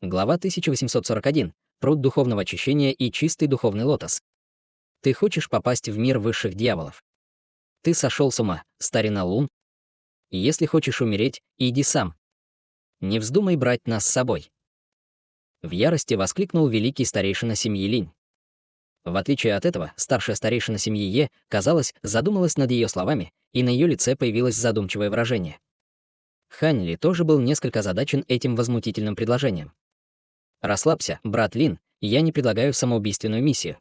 Глава 1841. Пруд духовного очищения и чистый духовный лотос. Ты хочешь попасть в мир высших дьяволов? Ты сошел с ума, старина Лун? Если хочешь умереть, иди сам. Не вздумай брать нас с собой. В ярости воскликнул великий старейшина семьи Линь. В отличие от этого, старшая старейшина семьи Е, казалось, задумалась над ее словами, и на ее лице появилось задумчивое выражение. Хань Ли тоже был несколько озадачен этим возмутительным предложением. «Расслабься, брат Лин, я не предлагаю самоубийственную миссию.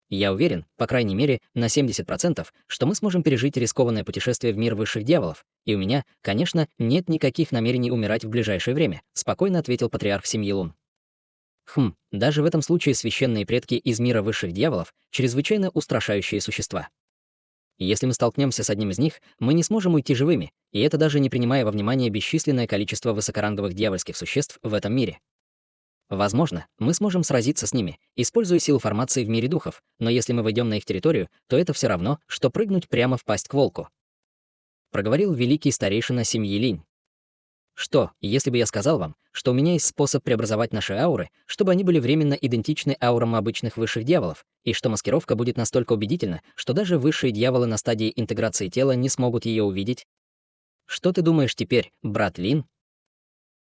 Я уверен, по крайней мере, на 70%, что мы сможем пережить рискованное путешествие в мир высших дьяволов, и у меня, конечно, нет никаких намерений умирать в ближайшее время», спокойно ответил патриарх семьи Лун. Даже в этом случае священные предки из мира высших дьяволов — чрезвычайно устрашающие существа. Если мы столкнемся с одним из них, мы не сможем уйти живыми, и это даже не принимая во внимание бесчисленное количество высокоранговых дьявольских существ в этом мире. Возможно, мы сможем сразиться с ними, используя силу формации в мире духов, но если мы войдем на их территорию, то это все равно, что прыгнуть прямо в пасть к волку. Проговорил великий старейшина семьи Линь. Что, если бы я сказал вам, что у меня есть способ преобразовать наши ауры, чтобы они были временно идентичны аурам обычных высших дьяволов, и что маскировка будет настолько убедительна, что даже высшие дьяволы на стадии интеграции тела не смогут ее увидеть? Что ты думаешь теперь, брат Лин?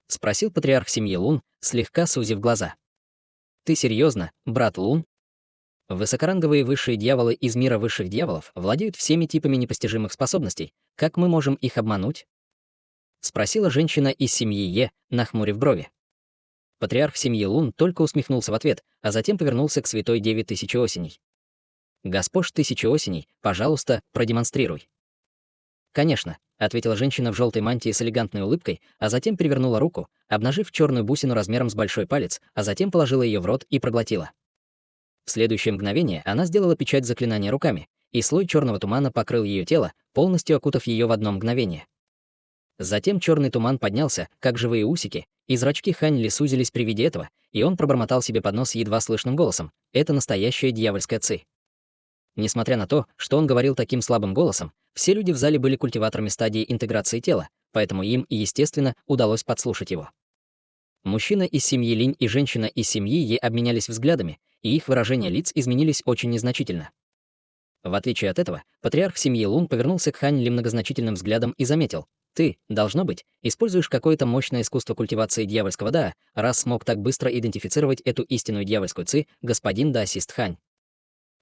— спросил патриарх семьи Лун, слегка сузив глаза. «Ты серьезно, брат Лун? Высокоранговые высшие дьяволы из мира высших дьяволов владеют всеми типами непостижимых способностей. Как мы можем их обмануть?» — спросила женщина из семьи Е, нахмурив брови. Патриарх семьи Лун только усмехнулся в ответ, а затем повернулся к святой деве Тысячи Осеней. «Госпож Тысячи Осеней, пожалуйста, продемонстрируй». «Конечно», — ответила женщина в желтой мантии с элегантной улыбкой, а затем перевернула руку, обнажив черную бусину размером с большой палец, а затем положила ее в рот и проглотила. В следующее мгновение она сделала печать заклинания руками, и слой черного тумана покрыл ее тело, полностью окутав ее в одно мгновение. Затем черный туман поднялся, как живые усики, и зрачки Хань Ли сузились при виде этого, и он пробормотал себе под нос едва слышным голосом: «Это настоящая дьявольская ци». Несмотря на то, что он говорил таким слабым голосом, все люди в зале были культиваторами стадии интеграции тела, поэтому им, естественно, удалось подслушать его. Мужчина из семьи Линь и женщина из семьи Е обменялись взглядами, и их выражения лиц изменились очень незначительно. В отличие от этого, патриарх семьи Лун повернулся к Хань Ли многозначительным взглядом и заметил: «Ты, должно быть, используешь какое-то мощное искусство культивации дьявольского Даа, раз смог так быстро идентифицировать эту истинную дьявольскую ци, господин Даосист Хань.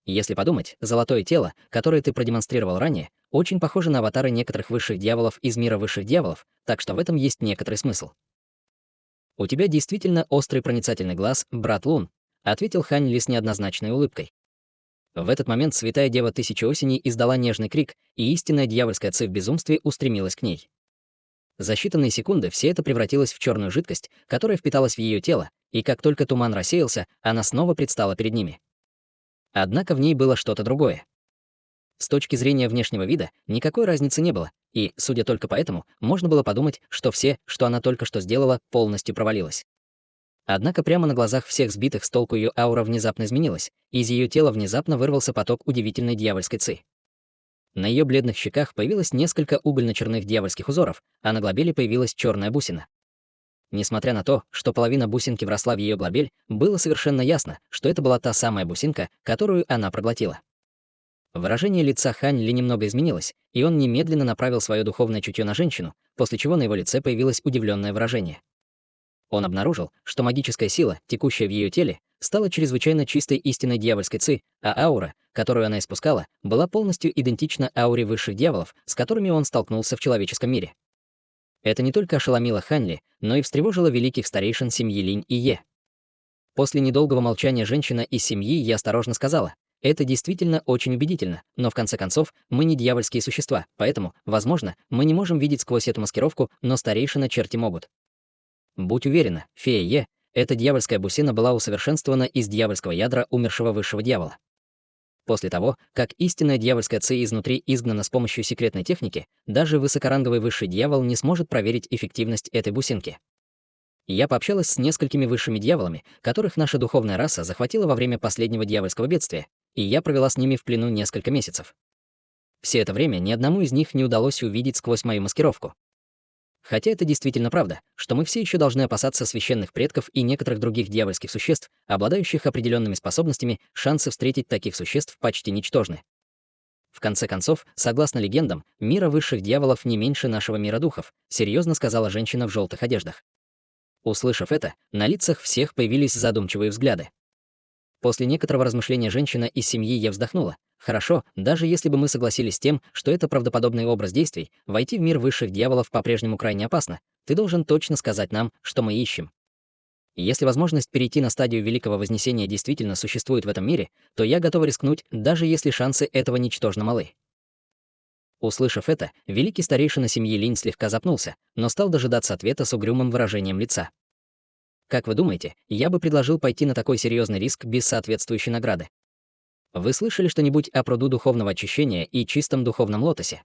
Если подумать, золотое тело, которое ты продемонстрировал ранее, очень похоже на аватары некоторых высших дьяволов из мира высших дьяволов, так что в этом есть некоторый смысл». «У тебя действительно острый проницательный глаз, брат Лун», — ответил Хань Ли с неоднозначной улыбкой. В этот момент святая дева Тысячи Осеней издала нежный крик, и истинная дьявольская ци в безумстве устремилась к ней. За считанные секунды все это превратилось в черную жидкость, которая впиталась в ее тело, и как только туман рассеялся, она снова предстала перед ними. Однако в ней было что-то другое. С точки зрения внешнего вида никакой разницы не было, и, судя только по этому, можно было подумать, что все, что она только что сделала, полностью провалилось. Однако прямо на глазах всех сбитых с толку ее аура внезапно изменилась, и из ее тела внезапно вырвался поток удивительной дьявольской ци. На ее бледных щеках появилось несколько угольно-черных дьявольских узоров, а на глобеле появилась черная бусина. Несмотря на то, что половина бусинки вросла в ее глобель, было совершенно ясно, что это была та самая бусинка, которую она проглотила. Выражение лица Хань Ли немного изменилось, и он немедленно направил свое духовное чутье на женщину, после чего на его лице появилось удивленное выражение. Он обнаружил, что магическая сила, текущая в ее теле, стала чрезвычайно чистой истинной дьявольской ци, а аура, которую она испускала, была полностью идентична ауре высших дьяволов, с которыми он столкнулся в человеческом мире. Это не только ошеломило Хань Ли, но и встревожило великих старейшин семьи Линь и Е. После недолгого молчания женщина из семьи Е осторожно сказала: «Это действительно очень убедительно, но в конце концов мы не дьявольские существа, поэтому, возможно, мы не можем видеть сквозь эту маскировку, но старейшины черти могут. Будь уверена, фея Е, эта дьявольская бусина была усовершенствована из дьявольского ядра умершего высшего дьявола. После того, как истинная дьявольская ци изнутри изгнана с помощью секретной техники, даже высокоранговый высший дьявол не сможет проверить эффективность этой бусинки. Я пообщалась с несколькими высшими дьяволами, которых наша духовная раса захватила во время последнего дьявольского бедствия, и я провела с ними в плену несколько месяцев. Все это время ни одному из них не удалось увидеть сквозь мою маскировку. Хотя это действительно правда, что мы все еще должны опасаться священных предков и некоторых других дьявольских существ, обладающих определенными способностями, шансы встретить таких существ почти ничтожны. В конце концов, согласно легендам, мира высших дьяволов не меньше нашего мира духов, серьезно сказала женщина в желтых одеждах. Услышав это, на лицах всех появились задумчивые взгляды. После некоторого размышления женщина из семьи Е вздохнула. Хорошо, даже если бы мы согласились с тем, что это правдоподобный образ действий, войти в мир высших дьяволов по-прежнему крайне опасно. Ты должен точно сказать нам, что мы ищем. Если возможность перейти на стадию Великого Вознесения действительно существует в этом мире, то я готова рискнуть, даже если шансы этого ничтожно малы. Услышав это, великий старейшина семьи Линь слегка запнулся, но стал дожидаться ответа с угрюмым выражением лица. Как вы думаете, я бы предложил пойти на такой серьезный риск без соответствующей награды? Вы слышали что-нибудь о пруду духовного очищения и чистом духовном лотосе?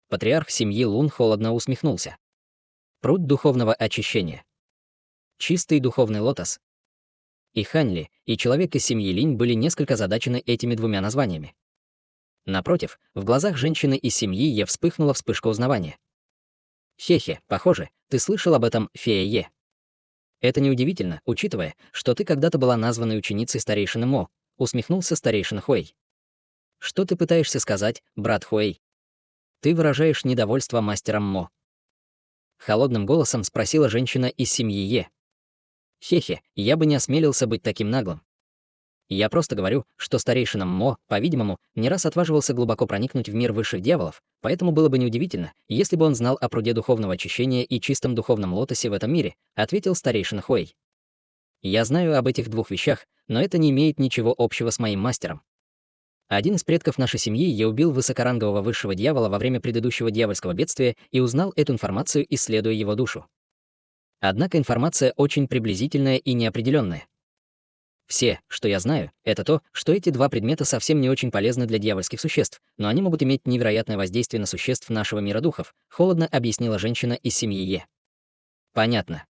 Патриарх семьи Лун холодно усмехнулся. Пруд духовного очищения. Чистый духовный лотос. И Ханьли, и человек из семьи Линь были несколько озадачены этими двумя названиями. Напротив, в глазах женщины из семьи Е вспыхнула вспышка узнавания. «Хе-хе, похоже, ты слышал об этом, фея Е. Это неудивительно, учитывая, что ты когда-то была названной ученицей старейшины Мо», усмехнулся старейшина Хуэй. «Что ты пытаешься сказать, брат Хуэй? Ты выражаешь недовольство мастером Мо». Холодным голосом спросила женщина из семьи Е. «Хе-хе, я бы не осмелился быть таким наглым. Я просто говорю, что старейшина Мо, по-видимому, не раз отваживался глубоко проникнуть в мир высших дьяволов, поэтому было бы неудивительно, если бы он знал о пруде духовного очищения и чистом духовном лотосе в этом мире», ответил старейшина Хуэй. «Я знаю об этих двух вещах, но это не имеет ничего общего с моим мастером. Один из предков нашей семьи я убил высокорангового высшего дьявола во время предыдущего дьявольского бедствия и узнал эту информацию, исследуя его душу. Однако информация очень приблизительная и неопределенная. Все, что я знаю, это то, что эти два предмета совсем не очень полезны для дьявольских существ, но они могут иметь невероятное воздействие на существ нашего мира духов», холодно объяснила женщина из семьи Е. «Понятно.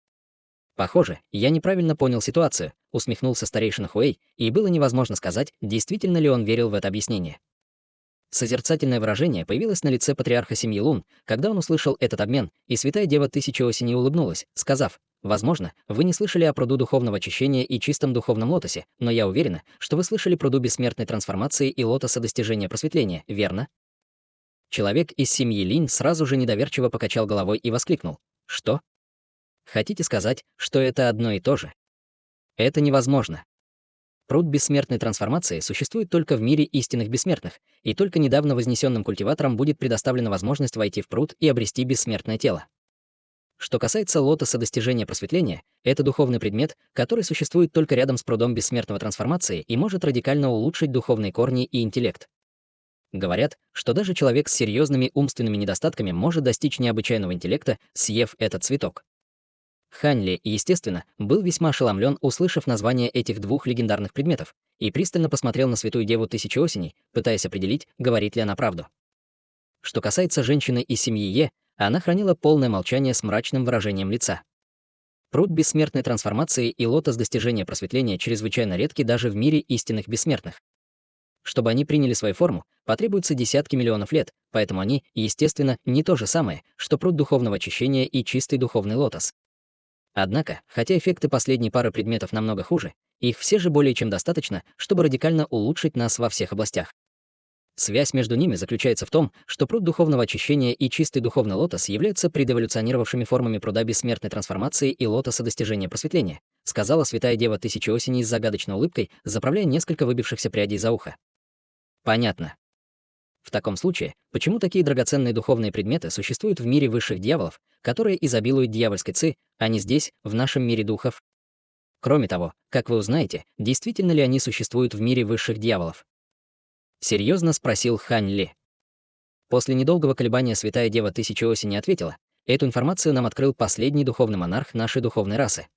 Похоже, я неправильно понял ситуацию», усмехнулся старейшина Хуэй, и было невозможно сказать, действительно ли он верил в это объяснение. Созерцательное выражение появилось на лице патриарха семьи Лун, когда он услышал этот обмен, и святая дева Тысячи Осени улыбнулась, сказав: «Возможно, вы не слышали о пруду духовного очищения и чистом духовном лотосе, но я уверена, что вы слышали пруду бессмертной трансформации и лотоса достижения просветления, верно?» Человек из семьи Линь сразу же недоверчиво покачал головой и воскликнул: «Что? Хотите сказать, что это одно и то же? Это невозможно. Пруд бессмертной трансформации существует только в мире истинных бессмертных, и только недавно вознесенным культиваторам будет предоставлена возможность войти в пруд и обрести бессмертное тело. Что касается лотоса достижения просветления, это духовный предмет, который существует только рядом с прудом бессмертного трансформации и может радикально улучшить духовные корни и интеллект. Говорят, что даже человек с серьезными умственными недостатками может достичь необычайного интеллекта, съев этот цветок». Ханьли, естественно, был весьма ошеломлен, услышав название этих двух легендарных предметов, и пристально посмотрел на святую деву Тысячи Осеней, пытаясь определить, говорит ли она правду. Что касается женщины из семьи Е, она хранила полное молчание с мрачным выражением лица. Пруд бессмертной трансформации и лотос достижения просветления чрезвычайно редки даже в мире истинных бессмертных. Чтобы они приняли свою форму, потребуется десятки миллионов лет, поэтому они, естественно, не то же самое, что пруд духовного очищения и чистый духовный лотос. Однако, хотя эффекты последней пары предметов намного хуже, их все же более чем достаточно, чтобы радикально улучшить нас во всех областях. Связь между ними заключается в том, что пруд духовного очищения и чистый духовный лотос являются предэволюционировавшими формами пруда бессмертной трансформации и лотоса достижения просветления, сказала святая дева Тысячи Осеней с загадочной улыбкой, заправляя несколько выбившихся прядей за ухо. «Понятно. В таком случае, почему такие драгоценные духовные предметы существуют в мире высших дьяволов, которые изобилуют дьявольской ци, а не здесь, в нашем мире духов? Кроме того, как вы узнаете, действительно ли они существуют в мире высших дьяволов?» Серьезно спросил Хань Ли. После недолгого колебания святая дева Тысячи Осени ответила: «Эту информацию нам открыл последний духовный монарх нашей духовной расы.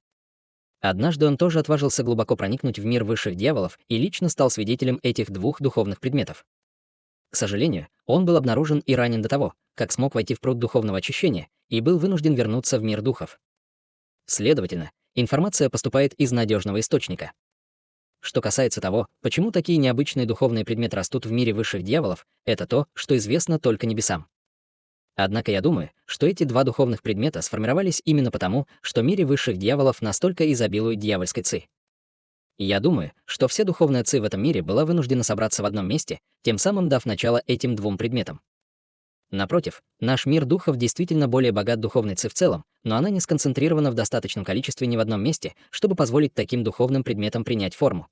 Однажды он тоже отважился глубоко проникнуть в мир высших дьяволов и лично стал свидетелем этих двух духовных предметов. К сожалению, он был обнаружен и ранен до того, как смог войти в пруд духовного очищения, и был вынужден вернуться в мир духов. Следовательно, информация поступает из надежного источника. Что касается того, почему такие необычные духовные предметы растут в мире высших дьяволов, это то, что известно только небесам. Однако я думаю, что эти два духовных предмета сформировались именно потому, что в мире высших дьяволов настолько изобилует дьявольской ци. И я думаю, что вся духовная ци в этом мире была вынуждена собраться в одном месте, тем самым дав начало этим двум предметам. Напротив, наш мир духов действительно более богат духовной ци в целом, но она не сконцентрирована в достаточном количестве ни в одном месте, чтобы позволить таким духовным предметам принять форму.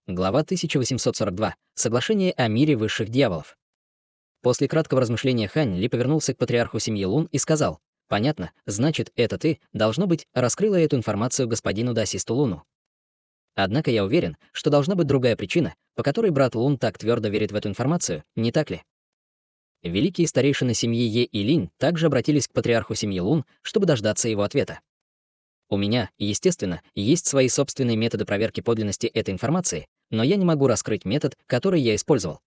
Глава 1842. Соглашение о мире высших дьяволов. После краткого размышления Хань Ли повернулся к патриарху семьи Лун и сказал: «Понятно, значит, это ты, должно быть, раскрыла эту информацию господину Даосисту Луну. Однако я уверен, что должна быть другая причина, по которой брат Лун так твердо верит в эту информацию, не так ли?» Великие старейшины семьи Е и Линь также обратились к патриарху семьи Лун, чтобы дождаться его ответа. У меня, естественно, есть свои собственные методы проверки подлинности этой информации, но я не могу раскрыть метод, который я использовал.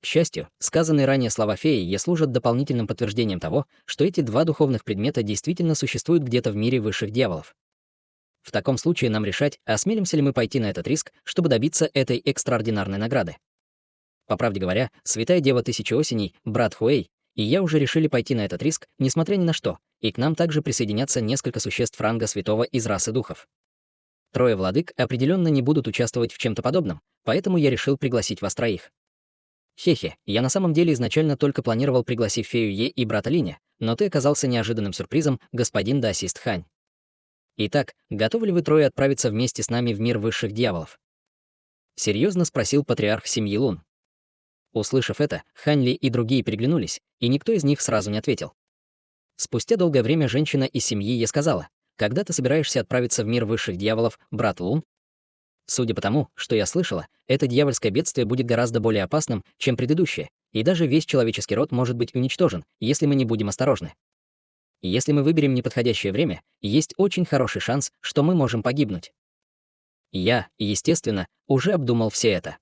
К счастью, сказанные ранее слова феи Е служат дополнительным подтверждением того, что эти два духовных предмета действительно существуют где-то в мире высших дьяволов. В таком случае нам решать, осмелимся ли мы пойти на этот риск, чтобы добиться этой экстраординарной награды. По правде говоря, Святая Дева Тысячи Осеней, брат Хуэй, и я уже решили пойти на этот риск, несмотря ни на что, и к нам также присоединятся несколько существ ранга святого из расы духов. Трое владык определенно не будут участвовать в чем-то подобном, поэтому я решил пригласить вас троих. Хе-хе, я на самом деле изначально только планировал пригласить фею Е и брата Линя, но ты оказался неожиданным сюрпризом, господин Даосист Хань. Итак, готовы ли вы трое отправиться вместе с нами в мир высших дьяволов? Серьезно спросил патриарх семьи Лун. Услышав это, Хань Ли и другие переглянулись, и никто из них сразу не ответил. Спустя долгое время женщина из семьи Е сказала: «Когда ты собираешься отправиться в мир высших дьяволов, брат Лун?» Судя по тому, что я слышала, это дьявольское бедствие будет гораздо более опасным, чем предыдущее, и даже весь человеческий род может быть уничтожен, если мы не будем осторожны. Если мы выберем неподходящее время, есть очень хороший шанс, что мы можем погибнуть. Я, естественно, уже обдумал все это.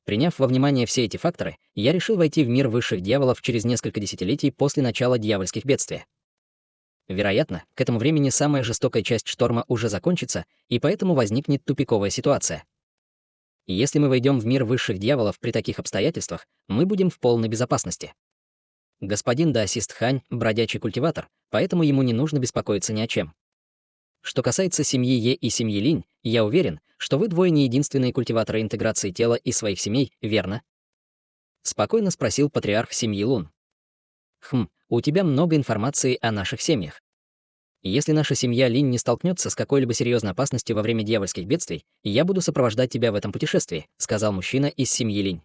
Приняв во внимание все эти факторы, я решил войти в мир высших дьяволов через несколько десятилетий после начала дьявольских бедствий. Вероятно, к этому времени самая жестокая часть шторма уже закончится, и поэтому возникнет тупиковая ситуация. Если мы войдем в мир высших дьяволов при таких обстоятельствах, мы будем в полной безопасности. Господин Даосист Хань — бродячий культиватор, поэтому ему не нужно беспокоиться ни о чем. Что касается семьи Е и семьи Линь, я уверен, что вы двое не единственные культиваторы интеграции тела и своих семей, верно? Спокойно спросил патриарх семьи Лун. У тебя много информации о наших семьях. Если наша семья Линь не столкнется с какой-либо серьезной опасностью во время дьявольских бедствий, я буду сопровождать тебя в этом путешествии, сказал мужчина из семьи Линь.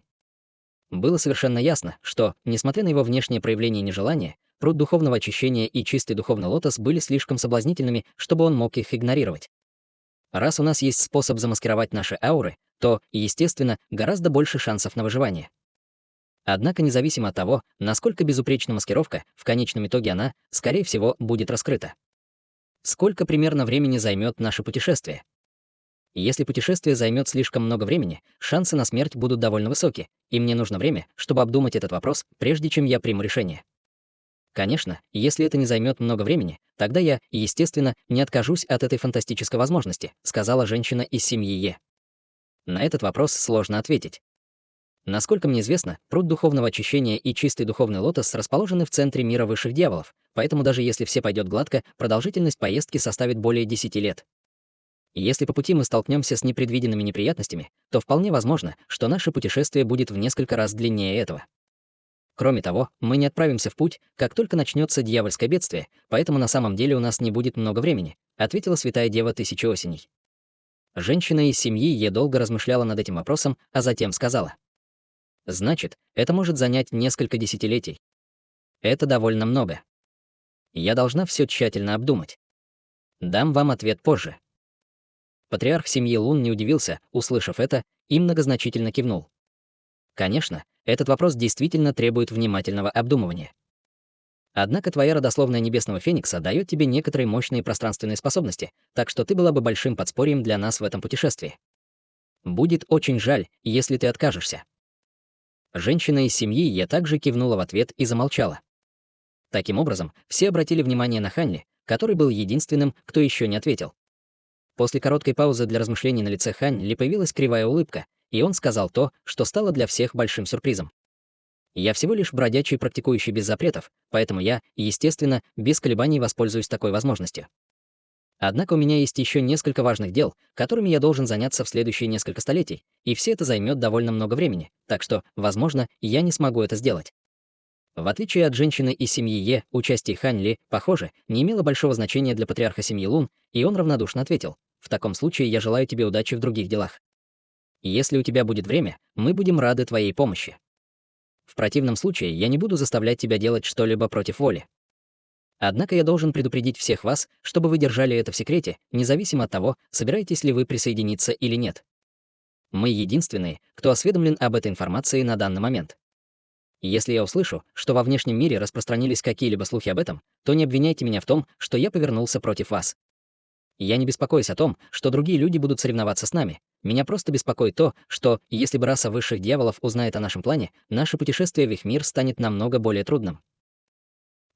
Было совершенно ясно, что, несмотря на его внешнее проявление нежелания, пруд духовного очищения и чистый духовный лотос были слишком соблазнительными, чтобы он мог их игнорировать. Раз у нас есть способ замаскировать наши ауры, то, естественно, гораздо больше шансов на выживание. Однако, независимо от того, насколько безупречна маскировка, в конечном итоге она, скорее всего, будет раскрыта. Сколько примерно времени займет наше путешествие? Если путешествие займет слишком много времени, шансы на смерть будут довольно высоки, и мне нужно время, чтобы обдумать этот вопрос, прежде чем я приму решение. Конечно, если это не займет много времени, тогда я, естественно, не откажусь от этой фантастической возможности, сказала женщина из семьи Е. На этот вопрос сложно ответить. Насколько мне известно, пруд духовного очищения и чистый духовный лотос расположены в центре мира высших дьяволов, поэтому даже если все пойдет гладко, продолжительность поездки составит более 10 лет. И если по пути мы столкнемся с непредвиденными неприятностями, то вполне возможно, что наше путешествие будет в несколько раз длиннее этого. Кроме того, мы не отправимся в путь, как только начнется дьявольское бедствие, поэтому на самом деле у нас не будет много времени, ответила Святая Дева Тысячи Осеней. Женщина из семьи Е долго размышляла над этим вопросом, а затем сказала: «Значит, это может занять несколько десятилетий. Это довольно много. Я должна все тщательно обдумать. Дам вам ответ позже». Патриарх семьи Лун не удивился, услышав это, и многозначительно кивнул. Конечно, этот вопрос действительно требует внимательного обдумывания. Однако твоя родословная Небесного Феникса дает тебе некоторые мощные пространственные способности, так что ты была бы большим подспорьем для нас в этом путешествии. Будет очень жаль, если ты откажешься. Женщина из семьи Е также кивнула в ответ и замолчала. Таким образом, все обратили внимание на Ханли, который был единственным, кто еще не ответил. После короткой паузы для размышлений на лице Хань Ли появилась кривая улыбка, и он сказал то, что стало для всех большим сюрпризом. Я всего лишь бродячий, практикующий без запретов, поэтому я, естественно, без колебаний воспользуюсь такой возможностью. Однако у меня есть еще несколько важных дел, которыми я должен заняться в следующие несколько столетий, и все это займет довольно много времени, так что, возможно, я не смогу это сделать. В отличие от женщины из семьи Е, участие Хань Ли, похоже, не имело большого значения для патриарха семьи Лун, и он равнодушно ответил: «В таком случае я желаю тебе удачи в других делах. Если у тебя будет время, мы будем рады твоей помощи. В противном случае я не буду заставлять тебя делать что-либо против воли. Однако я должен предупредить всех вас, чтобы вы держали это в секрете, независимо от того, собираетесь ли вы присоединиться или нет. Мы единственные, кто осведомлен об этой информации на данный момент. Если я услышу, что во внешнем мире распространились какие-либо слухи об этом, то не обвиняйте меня в том, что я повернулся против вас. Я не беспокоюсь о том, что другие люди будут соревноваться с нами. Меня просто беспокоит то, что, если бы раса высших дьяволов узнает о нашем плане, наше путешествие в их мир станет намного более трудным».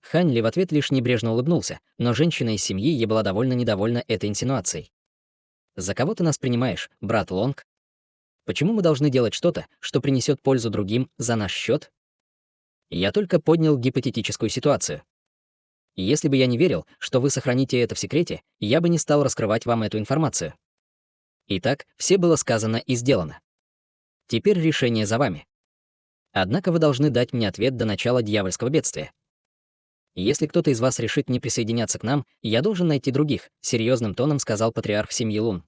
Хань Ли в ответ лишь небрежно улыбнулся, но женщина из семьи Е была довольно недовольна этой инсинуацией. «За кого ты нас принимаешь, брат Лонг? Почему мы должны делать что-то, что принесет пользу другим, за наш счет? Я только поднял гипотетическую ситуацию. Если бы я не верил, что вы сохраните это в секрете, я бы не стал раскрывать вам эту информацию. Итак, все было сказано и сделано. Теперь решение за вами. Однако вы должны дать мне ответ до начала дьявольского бедствия. Если кто-то из вас решит не присоединяться к нам, я должен найти других», — серьезным тоном сказал патриарх семьи Лун.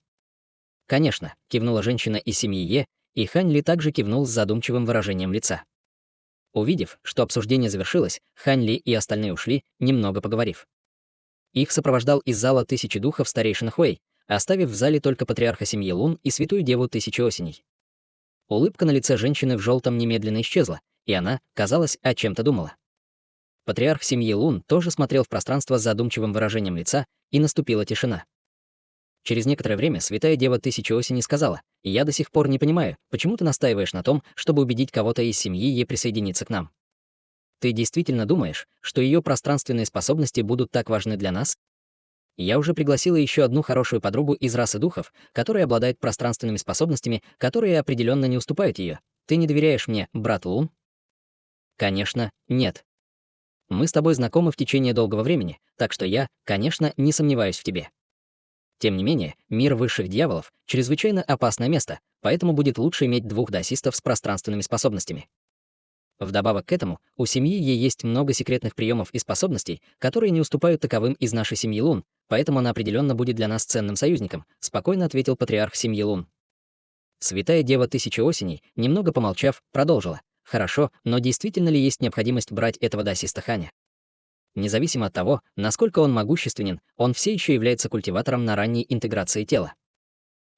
«Конечно», — кивнула женщина из семьи Е, и Хань Ли также кивнул с задумчивым выражением лица. Увидев, что обсуждение завершилось, Хань Ли и остальные ушли, немного поговорив. Их сопровождал из зала тысячи духов старейшина Хуэй, оставив в зале только патриарха семьи Лун и святую деву Тысячи Осеней. Улыбка на лице женщины в желтом немедленно исчезла, и она, казалось, о чем-то думала. Патриарх семьи Лун тоже смотрел в пространство с задумчивым выражением лица, и наступила тишина. Через некоторое время святая дева Тысячи Осеней сказала: «Я до сих пор не понимаю, почему ты настаиваешь на том, чтобы убедить кого-то из семьи Е присоединиться к нам? Ты действительно думаешь, что ее пространственные способности будут так важны для нас? Я уже пригласила еще одну хорошую подругу из расы духов, которая обладает пространственными способностями, которые определенно не уступают ее. Ты не доверяешь мне, брат Лун?» «Конечно, нет. Мы с тобой знакомы в течение долгого времени, так что я, конечно, не сомневаюсь в тебе. Тем не менее, мир высших дьяволов — чрезвычайно опасное место, поэтому будет лучше иметь двух даосистов с пространственными способностями. Вдобавок к этому, у семьи Е есть много секретных приемов и способностей, которые не уступают таковым из нашей семьи Лун, поэтому она определенно будет для нас ценным союзником», — спокойно ответил патриарх семьи Лун. Святая дева Тысячи Осеней, немного помолчав, продолжила: «Хорошо, но действительно ли есть необходимость брать этого даосиста Ханя? Независимо от того, насколько он могущественен, он все еще является культиватором на ранней интеграции тела.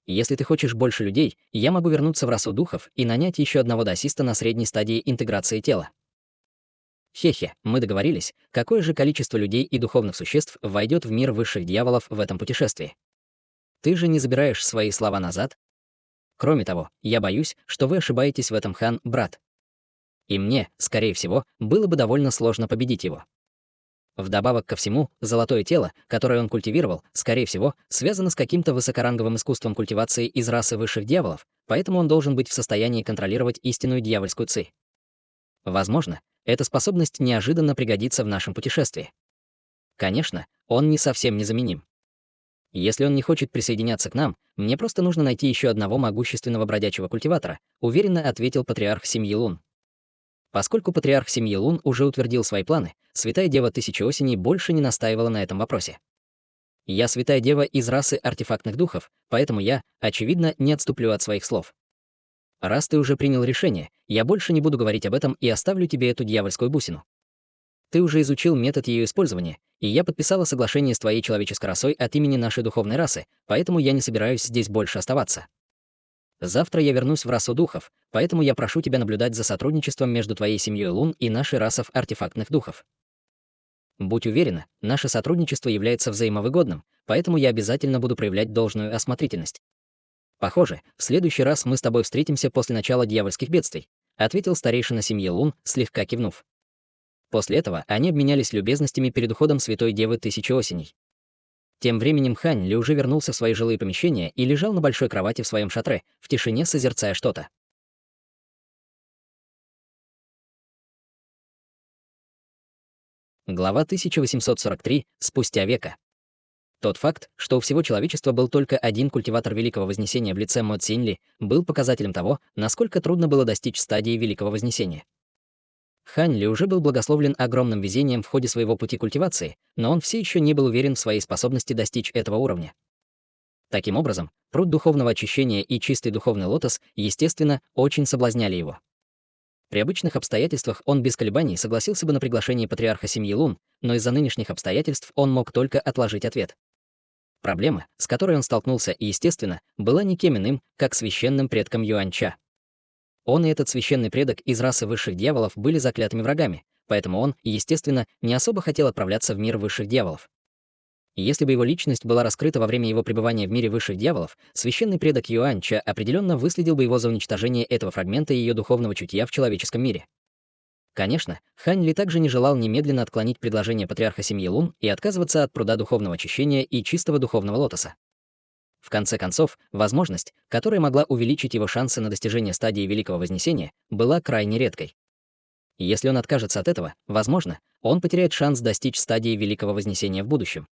Если ты хочешь больше людей, я могу вернуться в расу духов и нанять еще одного даосиста на средней стадии интеграции тела». «Хе-хе, мы договорились, какое же количество людей и духовных существ войдет в мир высших дьяволов в этом путешествии. Ты же не забираешь свои слова назад? Кроме того, я боюсь, что вы ошибаетесь в этом, Хан, брат. И мне, скорее всего, было бы довольно сложно победить его. Вдобавок ко всему, золотое тело, которое он культивировал, скорее всего, связано с каким-то высокоранговым искусством культивации из расы высших дьяволов, поэтому он должен быть в состоянии контролировать истинную дьявольскую ци. Возможно, эта способность неожиданно пригодится в нашем путешествии. Конечно, он не совсем незаменим. Если он не хочет присоединяться к нам, мне просто нужно найти еще одного могущественного бродячего культиватора», — уверенно ответил патриарх семьи Лун. Поскольку патриарх семьи Лун уже утвердил свои планы, святая дева Тысячи Осеней больше не настаивала на этом вопросе. «Я святая дева из расы артефактных духов, поэтому я, очевидно, не отступлю от своих слов. Раз ты уже принял решение, я больше не буду говорить об этом и оставлю тебе эту дьявольскую бусину. Ты уже изучил метод ее использования, и я подписала соглашение с твоей человеческой расой от имени нашей духовной расы, поэтому я не собираюсь здесь больше оставаться. Завтра я вернусь в расу духов, поэтому я прошу тебя наблюдать за сотрудничеством между твоей семьей Лун и нашей расой артефактных духов. Будь уверена, наше сотрудничество является взаимовыгодным, поэтому я обязательно буду проявлять должную осмотрительность. Похоже, в следующий раз мы с тобой встретимся после начала дьявольских бедствий», — ответил старейшина семьи Лун, слегка кивнув. После этого они обменялись любезностями перед уходом святой девы Тысячи Осеней. Тем временем Хань Ли уже вернулся в свои жилые помещения и лежал на большой кровати в своем шатре, в тишине созерцая что-то. Глава 1843. Спустя века. Тот факт, что у всего человечества был только один культиватор Великого Вознесения в лице Мо Цзиньли, был показателем того, насколько трудно было достичь стадии Великого Вознесения. Хань Ли уже был благословлен огромным везением в ходе своего пути культивации, но он все еще не был уверен в своей способности достичь этого уровня. Таким образом, пруд духовного очищения и чистый духовный лотос, естественно, очень соблазняли его. При обычных обстоятельствах он без колебаний согласился бы на приглашение патриарха семьи Лун, но из-за нынешних обстоятельств он мог только отложить ответ. Проблема, с которой он столкнулся, естественно, была никем иным, как священным предком Юаньча. Он и этот священный предок из расы высших дьяволов были заклятыми врагами, поэтому он, естественно, не особо хотел отправляться в мир высших дьяволов. Если бы его личность была раскрыта во время его пребывания в мире высших дьяволов, священный предок Юаньча определенно выследил бы его за уничтожение этого фрагмента ее духовного чутья в человеческом мире. Конечно, Хань Ли также не желал немедленно отклонить предложение патриарха семьи Лун и отказываться от пруда духовного очищения и чистого духовного лотоса. В конце концов, возможность, которая могла увеличить его шансы на достижение стадии Великого Вознесения, была крайне редкой. Если он откажется от этого, возможно, он потеряет шанс достичь стадии Великого Вознесения в будущем.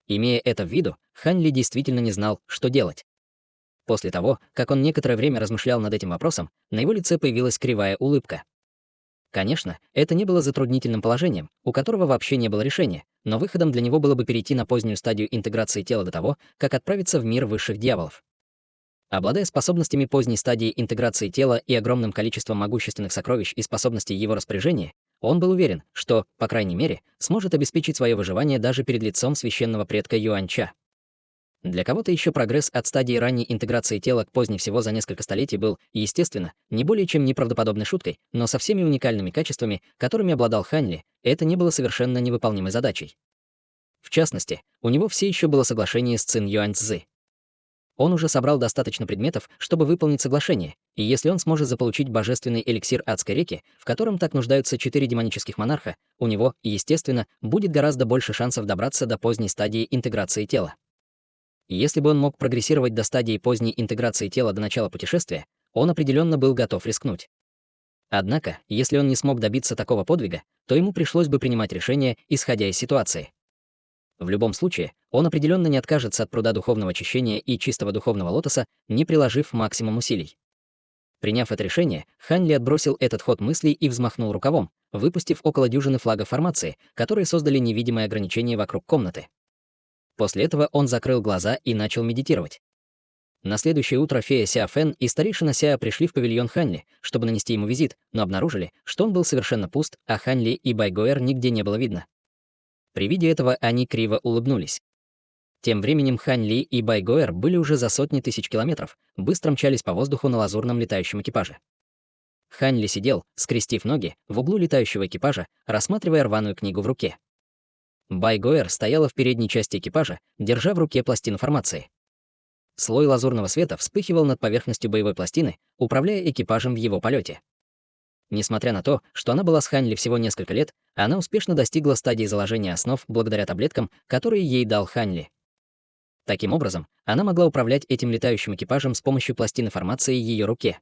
Имея это в виду, Хань Ли действительно не знал, что делать. После того, как он некоторое время размышлял над этим вопросом, на его лице появилась кривая улыбка. Конечно, это не было затруднительным положением, у которого вообще не было решения, но выходом для него было бы перейти на позднюю стадию интеграции тела до того, как отправиться в мир высших дьяволов. Обладая способностями поздней стадии интеграции тела и огромным количеством могущественных сокровищ и способностей его распоряжения, он был уверен, что, по крайней мере, сможет обеспечить свое выживание даже перед лицом священного предка Юаньча. Для кого-то еще прогресс от стадии ранней интеграции тела к поздней всего за несколько столетий был, естественно, не более чем неправдоподобной шуткой, но со всеми уникальными качествами, которыми обладал Хань Ли, это не было совершенно невыполнимой задачей. В частности, у него все еще было соглашение с Цин Юаньцзы. Он уже собрал достаточно предметов, чтобы выполнить соглашение, и если он сможет заполучить божественный эликсир адской реки, в котором так нуждаются 4 демонических монарха, у него, естественно, будет гораздо больше шансов добраться до поздней стадии интеграции тела. Если бы он мог прогрессировать до стадии поздней интеграции тела до начала путешествия, он определенно был готов рискнуть. Однако, если он не смог добиться такого подвига, то ему пришлось бы принимать решение, исходя из ситуации. В любом случае, он определенно не откажется от пруда духовного очищения и чистого духовного лотоса, не приложив максимум усилий. Приняв это решение, Хань Ли отбросил этот ход мыслей и взмахнул рукавом, выпустив около дюжины флагов формации, которые создали невидимое ограничение вокруг комнаты. После этого он закрыл глаза и начал медитировать. На следующее утро фея Ся Фэн и старейшина Ся пришли в павильон Хань Ли, чтобы нанести ему визит, но обнаружили, что он был совершенно пуст, а Хань Ли и Байгоэр нигде не было видно. При виде этого они криво улыбнулись. Тем временем Хань Ли и Байгоэр были уже за сотни тысяч километров, быстро мчались по воздуху на лазурном летающем экипаже. Хань Ли сидел, скрестив ноги, в углу летающего экипажа, рассматривая рваную книгу в руке. Байгоэр стояла в передней части экипажа, держа в руке пластину формации. Слой лазурного света вспыхивал над поверхностью боевой пластины, управляя экипажем в его полете. Несмотря на то, что она была с Хань Ли всего несколько лет, она успешно достигла стадии заложения основ благодаря таблеткам, которые ей дал Хань Ли. Таким образом, она могла управлять этим летающим экипажем с помощью пластины формации в ее руке.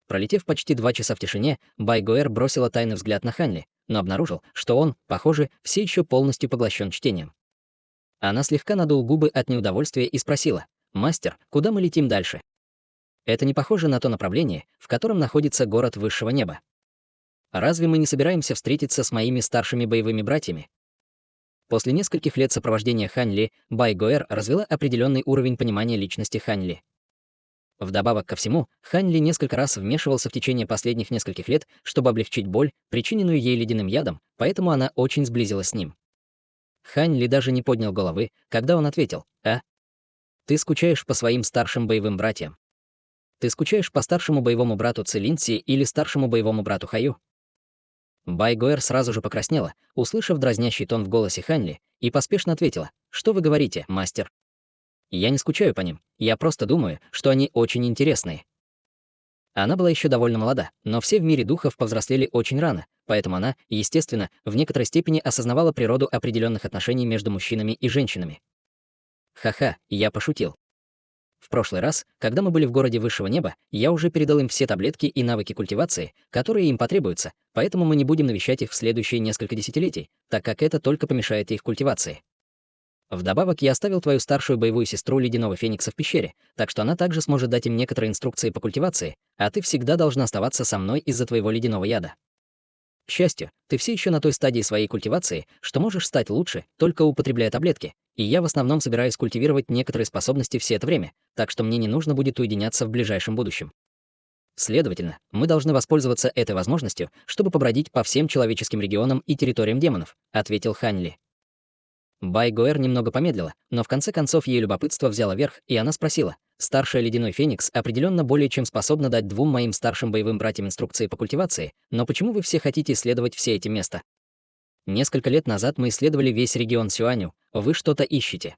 Пролетев почти 2 часа в тишине, Байгоэр бросила тайный взгляд на Хань Ли, но обнаружил, что он, похоже, все еще полностью поглощен чтением. Она слегка надул губы от неудовольствия и спросила: «Мастер, куда мы летим дальше?» Это не похоже на то направление, в котором находится город высшего неба. Разве мы не собираемся встретиться с моими старшими боевыми братьями? После нескольких лет сопровождения Хань Ли, Байгоэр развела определенный уровень понимания личности Хань Ли. Вдобавок ко всему, Хань Ли несколько раз вмешивался в течение последних нескольких лет, чтобы облегчить боль, причиненную ей ледяным ядом, поэтому она очень сблизилась с ним. Хань Ли даже не поднял головы, когда он ответил: «А? Ты скучаешь по своим старшим боевым братьям? Ты скучаешь по старшему боевому брату Цилинси или старшему боевому брату Хаю?» Байгоэр сразу же покраснела, услышав дразнящий тон в голосе Хань Ли, и поспешно ответила: «Что вы говорите, мастер? Я не скучаю по ним, я просто думаю, что они очень интересные». Она была еще довольно молода, но все в мире духов повзрослели очень рано, поэтому она, естественно, в некоторой степени осознавала природу определенных отношений между мужчинами и женщинами. Ха-ха, я пошутил. В прошлый раз, когда мы были в городе Высшего Неба, я уже передал им все таблетки и навыки культивации, которые им потребуются, поэтому мы не будем навещать их в следующие несколько десятилетий, так как это только помешает их культивации. Вдобавок, я оставил твою старшую боевую сестру Ледяного Феникса в пещере, так что она также сможет дать им некоторые инструкции по культивации, а ты всегда должна оставаться со мной из-за твоего ледяного яда. К счастью, ты все еще на той стадии своей культивации, что можешь стать лучше, только употребляя таблетки, и я в основном собираюсь культивировать некоторые способности все это время, так что мне не нужно будет уединяться в ближайшем будущем. Следовательно, мы должны воспользоваться этой возможностью, чтобы побродить по всем человеческим регионам и территориям демонов, ответил Ханли. Байгоэр немного помедлила, но в конце концов ее любопытство взяло верх, и она спросила: «Старшая Ледяной Феникс определенно более чем способна дать двум моим старшим боевым братьям инструкции по культивации, но почему вы все хотите исследовать все эти места? Несколько лет назад мы исследовали весь регион Сюаню, вы что-то ищете».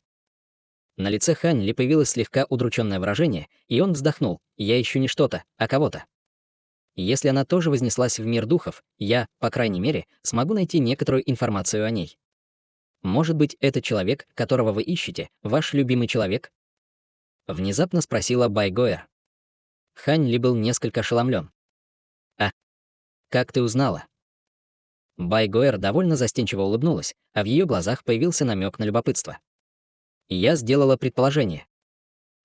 На лице Хань Ли появилось слегка удрученное выражение, и он вздохнул: «Я ищу не что-то, а кого-то. Если она тоже вознеслась в мир духов, я, по крайней мере, смогу найти некоторую информацию о ней. Может быть, это человек, которого вы ищете, ваш любимый человек?» Внезапно спросила Байгоэр. Хань Ли был несколько ошеломлен. «А, как ты узнала?» Байгоэр довольно застенчиво улыбнулась, а в ее глазах появился намек на любопытство. «Я сделала предположение.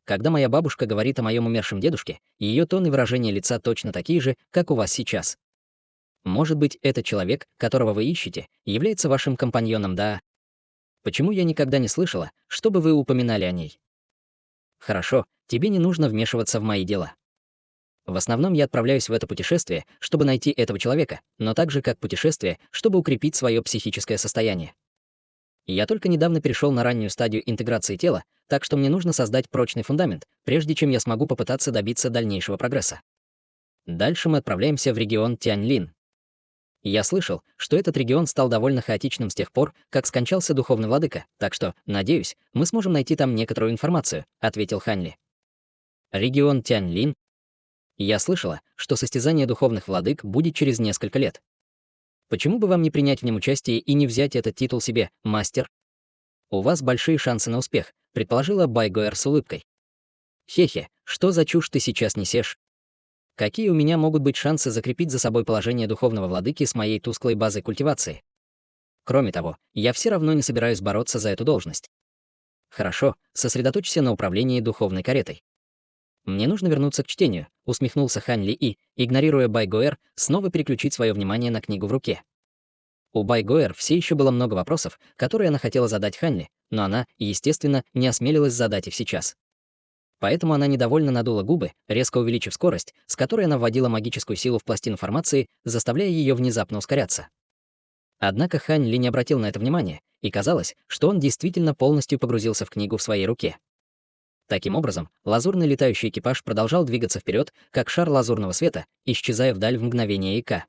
Когда моя бабушка говорит о моем умершем дедушке, ее тон и выражение лица точно такие же, как у вас сейчас. Может быть, этот человек, которого вы ищете, является вашим компаньоном, да? Почему я никогда не слышала, чтобы вы упоминали о ней? Хорошо, тебе не нужно вмешиваться в мои дела. В основном я отправляюсь в это путешествие, чтобы найти этого человека, но также как путешествие, чтобы укрепить свое психическое состояние. Я только недавно перешел на раннюю стадию интеграции тела, так что мне нужно создать прочный фундамент, прежде чем я смогу попытаться добиться дальнейшего прогресса. Дальше мы отправляемся в регион Тяньлин. Я слышал, что этот регион стал довольно хаотичным с тех пор, как скончался духовный владыка, так что, надеюсь, мы сможем найти там некоторую информацию, ответил Ханли. Регион Тяньлин. Я слышала, что состязание духовных владык будет через несколько лет. Почему бы вам не принять в нем участие и не взять этот титул себе, мастер? У вас большие шансы на успех, предположила Байгоэр с улыбкой. Хе-хе, что за чушь ты сейчас несешь? Какие у меня могут быть шансы закрепить за собой положение духовного владыки с моей тусклой базой культивации? Кроме того, я все равно не собираюсь бороться за эту должность. Хорошо, сосредоточься на управлении духовной каретой. Мне нужно вернуться к чтению, усмехнулся Хань Ли и, игнорируя Байгоэр, снова переключить свое внимание на книгу в руке. У Байгоэр все еще было много вопросов, которые она хотела задать Хань Ли, но она, естественно, не осмелилась задать их сейчас. Поэтому она недовольно надула губы, резко увеличив скорость, с которой она вводила магическую силу в пластину формации, заставляя ее внезапно ускоряться. Однако Хань Ли не обратил на это внимания, и казалось, что он действительно полностью погрузился в книгу в своей руке. Таким образом, лазурный летающий экипаж продолжал двигаться вперед, как шар лазурного света, исчезая вдаль в мгновение ика.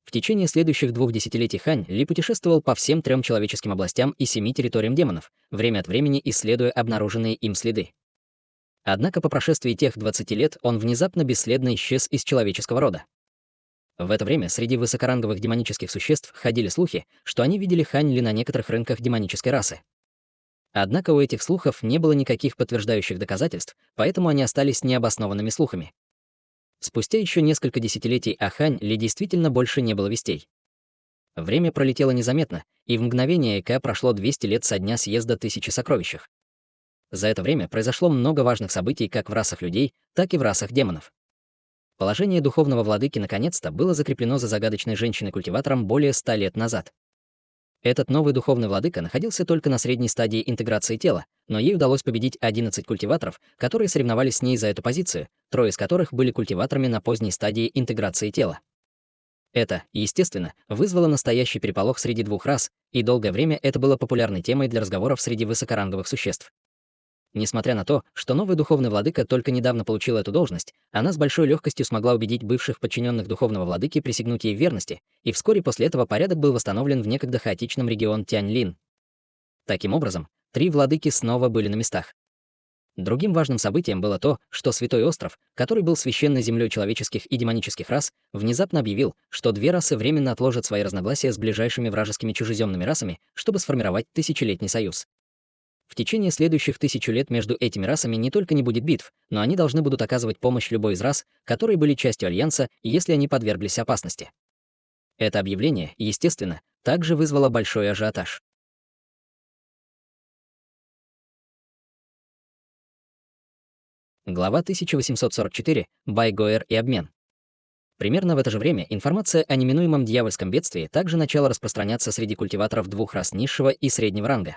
В течение следующих 2 десятилетий Хань Ли путешествовал по всем 3 человеческим областям и 7 территориям демонов, время от времени исследуя обнаруженные им следы. Однако по прошествии тех 20 лет он внезапно бесследно исчез из человеческого рода. В это время среди высокоранговых демонических существ ходили слухи, что они видели Хань Ли на некоторых рынках демонической расы. Однако у этих слухов не было никаких подтверждающих доказательств, поэтому они остались необоснованными слухами. Спустя еще несколько десятилетий о Хань Ли действительно больше не было вестей. Время пролетело незаметно, и в мгновение эка прошло 200 лет со дня съезда Тысячи Сокровищах. За это время произошло много важных событий как в расах людей, так и в расах демонов. Положение духовного владыки наконец-то было закреплено за загадочной женщиной-культиватором более 100 лет назад. Этот новый духовный владыка находился только на средней стадии интеграции тела, но ей удалось победить 11 культиваторов, которые соревновались с ней за эту позицию, 3 из которых были культиваторами на поздней стадии интеграции тела. Это, естественно, вызвало настоящий переполох среди 2 рас, и долгое время это было популярной темой для разговоров среди высокоранговых существ. Несмотря на то, что новый духовный владыка только недавно получил эту должность, она с большой легкостью смогла убедить бывших подчиненных духовного владыки присягнуть ей в верности, и вскоре после этого порядок был восстановлен в некогда хаотичном регион Тяньлин. Таким образом, 3 владыки снова были на местах. Другим важным событием было то, что Святой Остров, который был священной землей человеческих и демонических рас, внезапно объявил, что 2 расы временно отложат свои разногласия с ближайшими вражескими чужеземными расами, чтобы сформировать тысячелетний союз. в течение следующих 1000 лет между этими расами не только не будет битв, но они должны будут оказывать помощь любой из рас, которые были частью Альянса, если они подверглись опасности. Это объявление, естественно, также вызвало большой ажиотаж. Глава 1844. Байгоэр и обмен. Примерно в это же время информация о неминуемом дьявольском бедствии также начала распространяться среди культиваторов двух рас низшего и среднего ранга.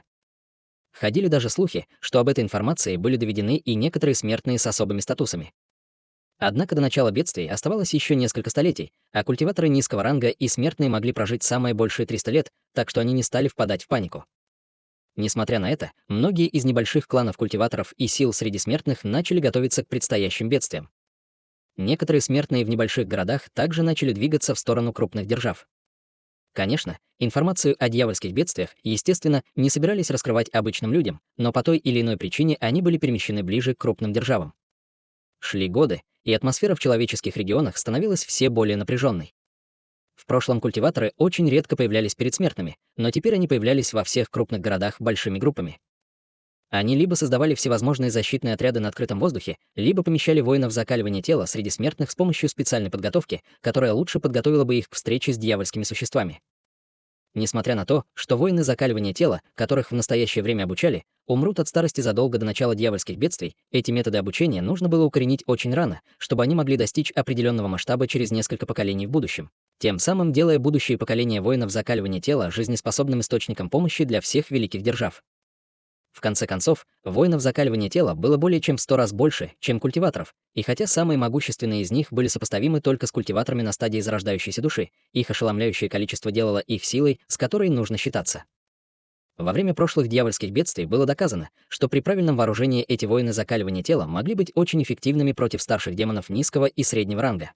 Ходили даже слухи, что об этой информации были доведены и некоторые смертные с особыми статусами. Однако до начала бедствий оставалось еще несколько столетий, а культиваторы низкого ранга и смертные могли прожить самые большие 300 лет, так что они не стали впадать в панику. Несмотря на это, многие из небольших кланов культиваторов и сил среди смертных начали готовиться к предстоящим бедствиям. Некоторые смертные в небольших городах также начали двигаться в сторону крупных держав. Конечно, информацию о дьявольских бедствиях, естественно, не собирались раскрывать обычным людям, но по той или иной причине они были перемещены ближе к крупным державам. Шли годы, и атмосфера в человеческих регионах становилась все более напряженной. В прошлом культиваторы очень редко появлялись перед смертными, но теперь они появлялись во всех крупных городах большими группами. Они либо создавали всевозможные защитные отряды на открытом воздухе, либо помещали воинов закаливания тела среди смертных с помощью специальной подготовки, которая лучше подготовила бы их к встрече с дьявольскими существами. Несмотря на то, что воины закаливания тела, которых в настоящее время обучали, умрут от старости задолго до начала дьявольских бедствий, эти методы обучения нужно было укоренить очень рано, чтобы они могли достичь определенного масштаба через несколько поколений в будущем, тем самым делая будущие поколения воинов закаливания тела жизнеспособным источником помощи для всех великих держав. В конце концов, воинов закаливания тела было более чем в 100 раз больше, чем культиваторов, и хотя самые могущественные из них были сопоставимы только с культиваторами на стадии зарождающейся души, их ошеломляющее количество делало их силой, с которой нужно считаться. Во время прошлых дьявольских бедствий было доказано, что при правильном вооружении эти воины закаливания тела могли быть очень эффективными против старших демонов низкого и среднего ранга.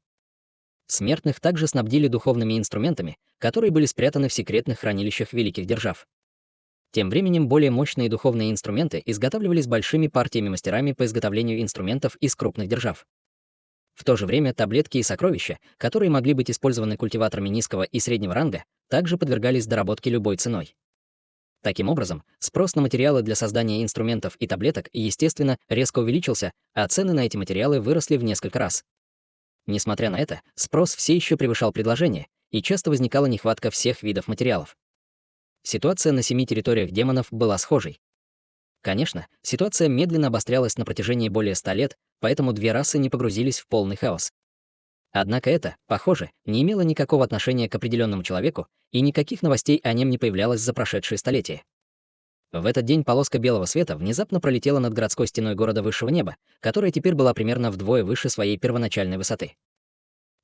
Смертных также снабдили духовными инструментами, которые были спрятаны в секретных хранилищах великих держав. Тем временем более мощные духовные инструменты изготавливались большими партиями мастерами по изготовлению инструментов из крупных держав. В то же время таблетки и сокровища, которые могли быть использованы культиваторами низкого и среднего ранга, также подвергались доработке любой ценой. Таким образом, спрос на материалы для создания инструментов и таблеток, естественно, резко увеличился, а цены на эти материалы выросли в несколько раз. Несмотря на это, спрос все еще превышал предложение, и часто возникала нехватка всех видов материалов. Ситуация на 7 территориях демонов была схожей. Конечно, ситуация медленно обострялась на протяжении более 100 лет, поэтому две расы не погрузились в полный хаос. Однако это, похоже, не имело никакого отношения к определенному человеку, и никаких новостей о нем не появлялось за прошедшие столетия. В этот день полоска белого света внезапно пролетела над городской стеной города высшего неба, которая теперь была примерно вдвое выше своей первоначальной высоты.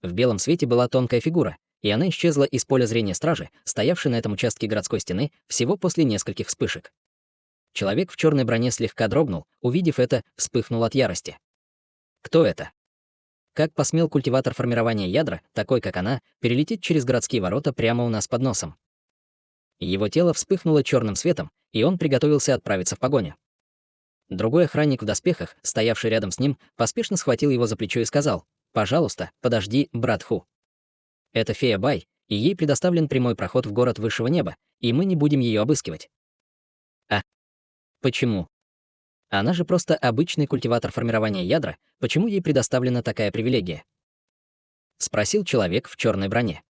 В белом свете была тонкая фигура, и она исчезла из поля зрения стражи, стоявшей на этом участке городской стены, всего после нескольких вспышек. Человек в черной броне слегка дрогнул, увидев это, вспыхнул от ярости. Кто это? Как посмел культиватор формирования ядра, такой как она, перелететь через городские ворота прямо у нас под носом? Его тело вспыхнуло черным светом, и он приготовился отправиться в погоню. Другой охранник в доспехах, стоявший рядом с ним, поспешно схватил его за плечо и сказал: «Пожалуйста, подожди, брат Ху. Это фея Бай, и ей предоставлен прямой проход в город высшего неба, и мы не будем ее обыскивать». А почему? Она же просто обычный культиватор формирования ядра, почему ей предоставлена такая привилегия? Спросил человек в черной броне.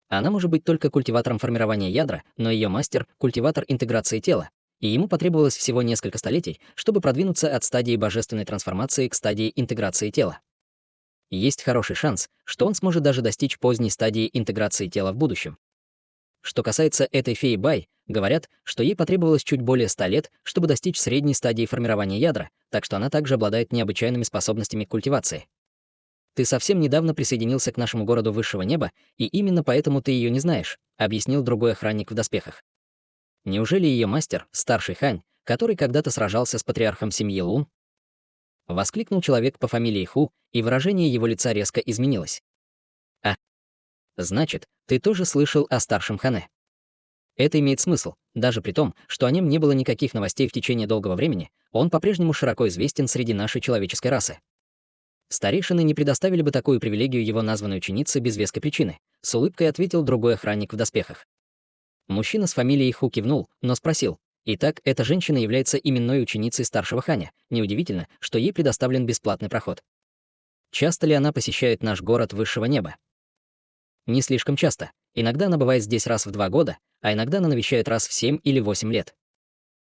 Она может быть только культиватором формирования ядра, но ее мастер — культиватор интеграции тела, и ему потребовалось всего несколько столетий, чтобы продвинуться от стадии божественной трансформации к стадии интеграции тела. Есть хороший шанс, что он сможет даже достичь поздней стадии интеграции тела в будущем. Что касается этой феи Бай, говорят, что ей потребовалось чуть более 100 лет, чтобы достичь средней стадии формирования ядра, так что она также обладает необычайными способностями к культивации. «Ты совсем недавно присоединился к нашему городу высшего неба, и именно поэтому ты ее не знаешь», — объяснил другой охранник в доспехах. «Неужели ее мастер, старший Хань, который когда-то сражался с патриархом семьи Лун?» Воскликнул человек по фамилии Ху, и выражение его лица резко изменилось. «А, значит, ты тоже слышал о старшем Хане?» Это имеет смысл, даже при том, что о нем не было никаких новостей в течение долгого времени, он по-прежнему широко известен среди нашей человеческой расы. Старейшины не предоставили бы такую привилегию его названной ученице без веской причины, с улыбкой ответил другой охранник в доспехах. Мужчина с фамилией Ху кивнул, но спросил: Итак, эта женщина является именной ученицей старшего ханя. Неудивительно, что ей предоставлен бесплатный проход. Часто ли она посещает наш город высшего неба? Не слишком часто. Иногда она бывает здесь раз в 2 года, а иногда она навещает раз в 7 или 8 лет.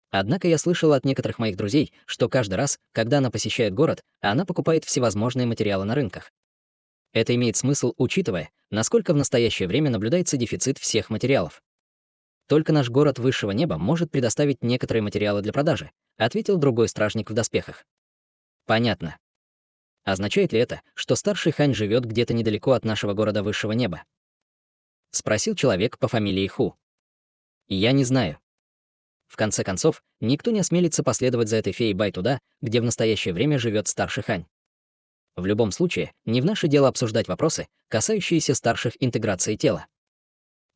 Однако я слышала от некоторых моих друзей, что каждый раз, когда она посещает город, она покупает всевозможные материалы на рынках. Это имеет смысл, учитывая, насколько в настоящее время наблюдается дефицит всех материалов. Только наш город высшего неба может предоставить некоторые материалы для продажи, ответил другой стражник в доспехах. Понятно. Означает ли это, что старший хань живет где-то недалеко от нашего города высшего неба? Спросил человек по фамилии Ху. Я не знаю. В конце концов, никто не осмелится последовать за этой феей Бай туда, где в настоящее время живет старший хань. В любом случае, не в наше дело обсуждать вопросы, касающиеся старших интеграций тела.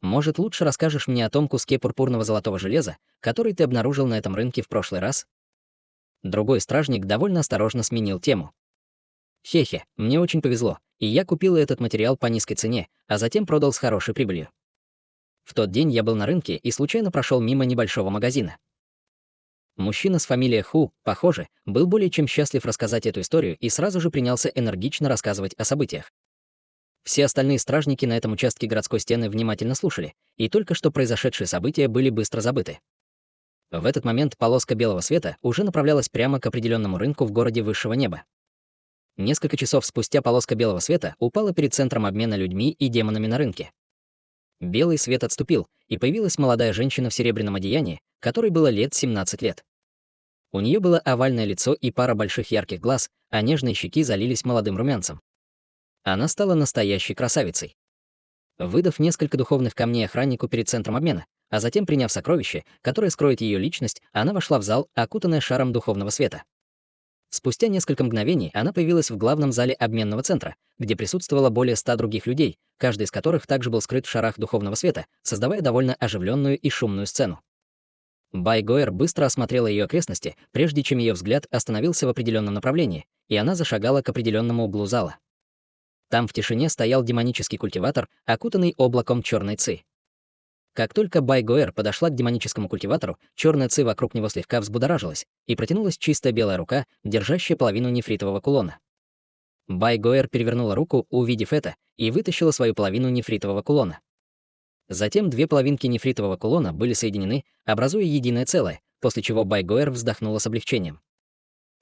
Может, лучше расскажешь мне о том куске пурпурного золотого железа, который ты обнаружил на этом рынке в прошлый раз? Другой стражник довольно осторожно сменил тему. Хе-хе, мне очень повезло, и я купил этот материал по низкой цене, а затем продал с хорошей прибылью. В тот день я был на рынке и случайно прошел мимо небольшого магазина. Мужчина с фамилией Ху, похоже, был более чем счастлив рассказать эту историю и сразу же принялся энергично рассказывать о событиях. Все остальные стражники на этом участке городской стены внимательно слушали, и только что произошедшие события были быстро забыты. В этот момент полоска белого света уже направлялась прямо к определенному рынку в городе высшего неба. Несколько часов спустя полоска белого света упала перед центром обмена людьми и демонами на рынке. Белый свет отступил, и появилась молодая женщина в серебряном одеянии, которой было лет 17 лет. У нее было овальное лицо и пара больших ярких глаз, а нежные щеки залились молодым румянцем. Она стала настоящей красавицей. Выдав несколько духовных камней охраннику перед центром обмена, а затем приняв сокровище, которое скроет ее личность, она вошла в зал, окутанная шаром духовного света. Спустя несколько мгновений она появилась в главном зале обменного центра, где присутствовало более 100 других людей, каждый из которых также был скрыт в шарах духовного света, создавая довольно оживленную и шумную сцену. Бай Гоэр быстро осмотрела ее окрестности, прежде чем ее взгляд остановился в определенном направлении, и она зашагала к определенному углу зала. Там в тишине стоял демонический культиватор, окутанный облаком черной ци. Как только Бай Гоэр подошла к демоническому культиватору, черная ци вокруг него слегка взбудоражилась, и протянулась чистая белая рука, держащая половину нефритового кулона. Бай Гоэр перевернула руку, увидев это, и вытащила свою половину нефритового кулона. Затем 2 половинки нефритового кулона были соединены, образуя единое целое, после чего Бай Гоэр вздохнула с облегчением.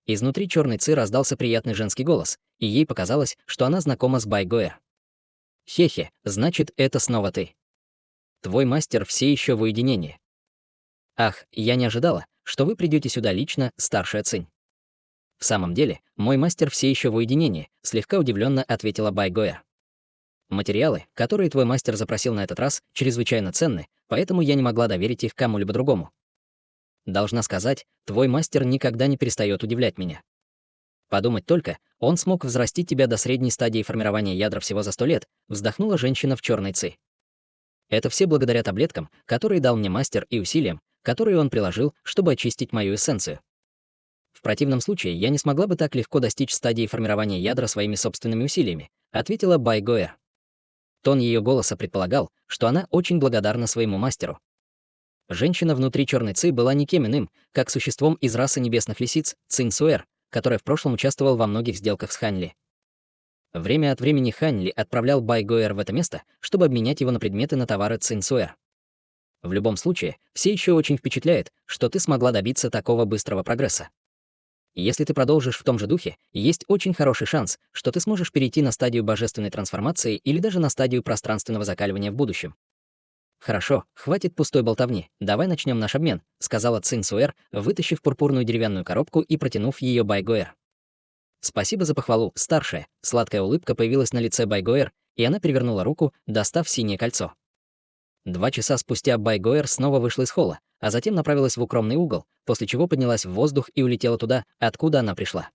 Изнутри черной ци раздался приятный женский голос, и ей показалось, что она знакома с Бай Гоэр. «Хе-хе, значит, это снова ты. Твой мастер все еще в уединении. Ах, я не ожидала, что вы придете сюда лично, старшая Цинь. В самом деле, мой мастер все еще в уединении, слегка удивленно ответила Бай Гоэр. Материалы, которые твой мастер запросил на этот раз, чрезвычайно ценны, поэтому я не могла доверить их кому-либо другому. Должна сказать, твой мастер никогда не перестает удивлять меня. Подумать только, он смог взрастить тебя до средней стадии формирования ядра всего за 100 лет, вздохнула женщина в черной ци. Это все благодаря таблеткам, которые дал мне мастер, и усилиям, которые он приложил, чтобы очистить мою эссенцию. В противном случае я не смогла бы так легко достичь стадии формирования ядра своими собственными усилиями, ответила Бай Гоэр. Тон ее голоса предполагал, что она очень благодарна своему мастеру. Женщина внутри черной ци была никем иным, как существом из расы небесных лисиц Цинь Суэр, которая в прошлом участвовала во многих сделках с Ханьли. Время от времени Ханьли отправлял Бай Гоэр в это место, чтобы обменять его на предметы на товары Цинь Суэр. В любом случае, все еще очень впечатляет, что ты смогла добиться такого быстрого прогресса. Если ты продолжишь в том же духе, есть очень хороший шанс, что ты сможешь перейти на стадию божественной трансформации или даже на стадию пространственного закаливания в будущем. «Хорошо, хватит пустой болтовни, давай начнем наш обмен», сказала Цинь Суэр, вытащив пурпурную деревянную коробку и протянув ее Бай Гоэр. «Спасибо за похвалу, старшая», сладкая улыбка появилась на лице Бай Гоэр, и она перевернула руку, достав синее кольцо. 2 часа спустя Бай Гоэр снова вышла из холла, а затем направилась в укромный угол, после чего поднялась в воздух и улетела туда, откуда она пришла.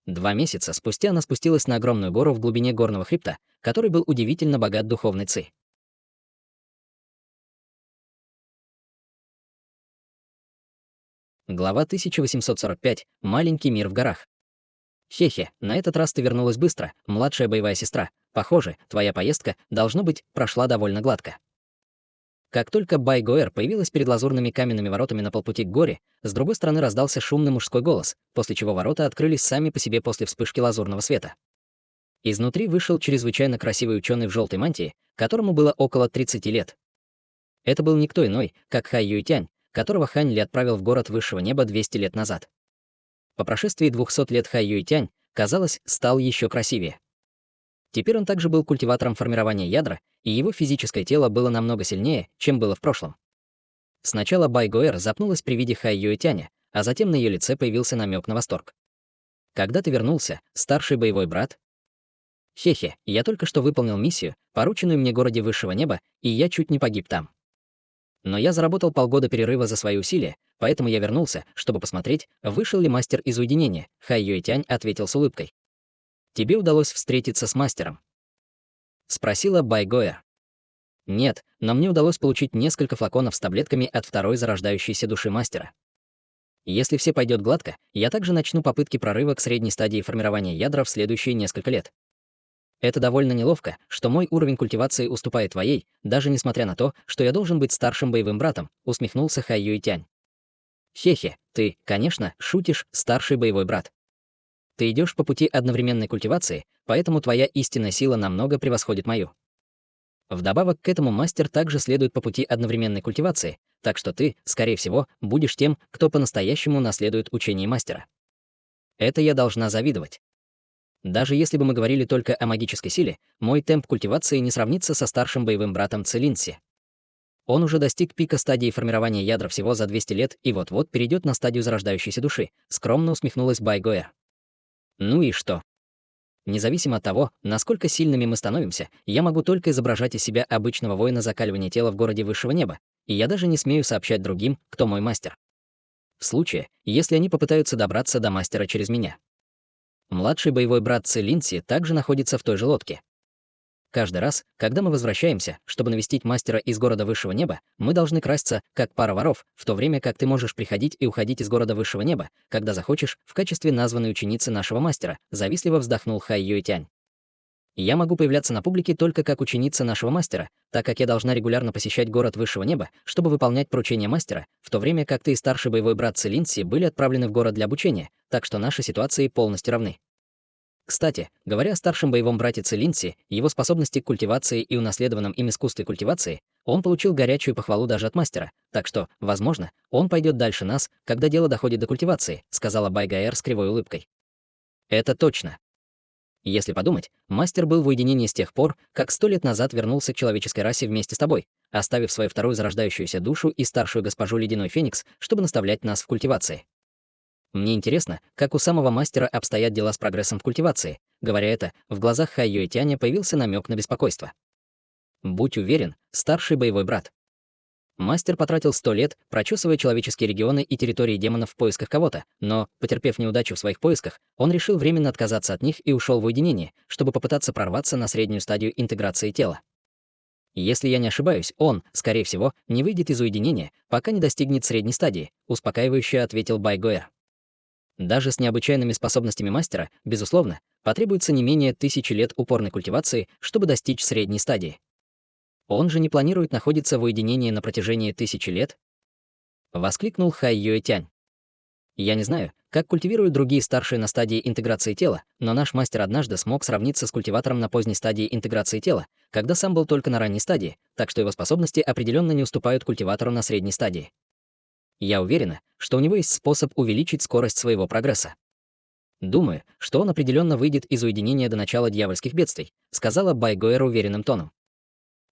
2 месяца спустя она спустилась на огромную гору в глубине горного хребта, который был удивительно богат духовной ци. Глава 1845. Маленький мир в горах. Хе-хе, на этот раз ты вернулась быстро, младшая боевая сестра. Похоже, твоя поездка, должно быть, прошла довольно гладко. Как только Байгоэр появилась перед лазурными каменными воротами на полпути к горе, с другой стороны раздался шумный мужской голос, после чего ворота открылись сами по себе после вспышки лазурного света. Изнутри вышел чрезвычайно красивый ученый в желтой мантии, которому было около 30 лет. Это был никто иной, как Хай Юйтянь, которого Хань Ли отправил в город высшего неба 200 лет назад. По прошествии 200 лет Хай Юйтянь, казалось, стал еще красивее. Теперь он также был культиватором формирования ядра, и его физическое тело было намного сильнее, чем было в прошлом. Сначала Байгоэр запнулась при виде Хай Юйтяня, а затем на ее лице появился намек на восторг. «Когда ты вернулся, старший боевой брат?» «Хе-хе, я только что выполнил миссию, порученную мне городе высшего неба, и я чуть не погиб там. Но я заработал полгода перерыва за свои усилия, поэтому я вернулся, чтобы посмотреть, вышел ли мастер из уединения», Хай Юйтянь ответил с улыбкой. «Тебе удалось встретиться с мастером?» — спросила Байгоэр. «Нет, но мне удалось получить несколько флаконов с таблетками от второй зарождающейся души мастера. Если все пойдет гладко, я также начну попытки прорыва к средней стадии формирования ядра в следующие несколько лет. Это довольно неловко, что мой уровень культивации уступает твоей, даже несмотря на то, что я должен быть старшим боевым братом», — усмехнулся Хай Юйтянь. «Хе-хе, ты, конечно, шутишь, старший боевой брат. Ты идешь по пути одновременной культивации, поэтому твоя истинная сила намного превосходит мою. Вдобавок к этому мастер также следует по пути одновременной культивации, так что ты, скорее всего, будешь тем, кто по-настоящему наследует учение мастера. Это я должна завидовать. Даже если бы мы говорили только о магической силе, мой темп культивации не сравнится со старшим боевым братом Целинси. Он уже достиг пика стадии формирования ядра всего за 200 лет и вот-вот перейдет на стадию зарождающейся души», — скромно усмехнулась Байгоэр. «Ну и что? Независимо от того, насколько сильными мы становимся, я могу только изображать из себя обычного воина закаливания тела в городе высшего неба, и я даже не смею сообщать другим, кто мой мастер. В случае, если они попытаются добраться до мастера через меня. Младший боевой брат Целинси также находится в той же лодке. Каждый раз, когда мы возвращаемся, чтобы навестить мастера из города высшего неба, мы должны красться, как пара воров, в то время как ты можешь приходить и уходить из города высшего неба, когда захочешь, в качестве названной ученицы нашего мастера», — завистливо вздохнул Хай Юйтянь. «Я могу появляться на публике только как ученица нашего мастера, так как я должна регулярно посещать город высшего неба, чтобы выполнять поручения мастера, в то время как ты и старший боевой брат Целинси были отправлены в город для обучения, так что наши ситуации полностью равны. Кстати, говоря о старшем боевом брате Целинси, его способности к культивации и унаследованном им искусстве культивации, он получил горячую похвалу даже от мастера, так что, возможно, он пойдет дальше нас, когда дело доходит до культивации», — сказала Байгоэр с кривой улыбкой. «Это точно. Если подумать, мастер был в уединении с тех пор, как 100 лет назад вернулся к человеческой расе вместе с тобой, оставив свою вторую зарождающуюся душу и старшую госпожу Ледяной Феникс, чтобы наставлять нас в культивации. Мне интересно, как у самого мастера обстоят дела с прогрессом в культивации». Говоря это, в глазах Хай Юйтяня появился намек на беспокойство. «Будь уверен, старший боевой брат. Мастер потратил 100 лет, прочесывая человеческие регионы и территории демонов в поисках кого-то, но, потерпев неудачу в своих поисках, он решил временно отказаться от них и ушел в уединение, чтобы попытаться прорваться на среднюю стадию интеграции тела. Если я не ошибаюсь, он, скорее всего, не выйдет из уединения, пока не достигнет средней стадии», — успокаивающе ответил Байгоэр. «Даже с необычайными способностями мастера, безусловно, потребуется не менее 1000 лет упорной культивации, чтобы достичь средней стадии. Он же не планирует находиться в уединении на протяжении 1000 лет?» — воскликнул Хай Юэтянь. «Я не знаю, как культивируют другие старшие на стадии интеграции тела, но наш мастер однажды смог сравниться с культиватором на поздней стадии интеграции тела, когда сам был только на ранней стадии, так что его способности определенно не уступают культиватору на средней стадии. Я уверена, что у него есть способ увеличить скорость своего прогресса. Думаю, что он определенно выйдет из уединения до начала дьявольских бедствий», — сказала Байгоэр уверенным тоном.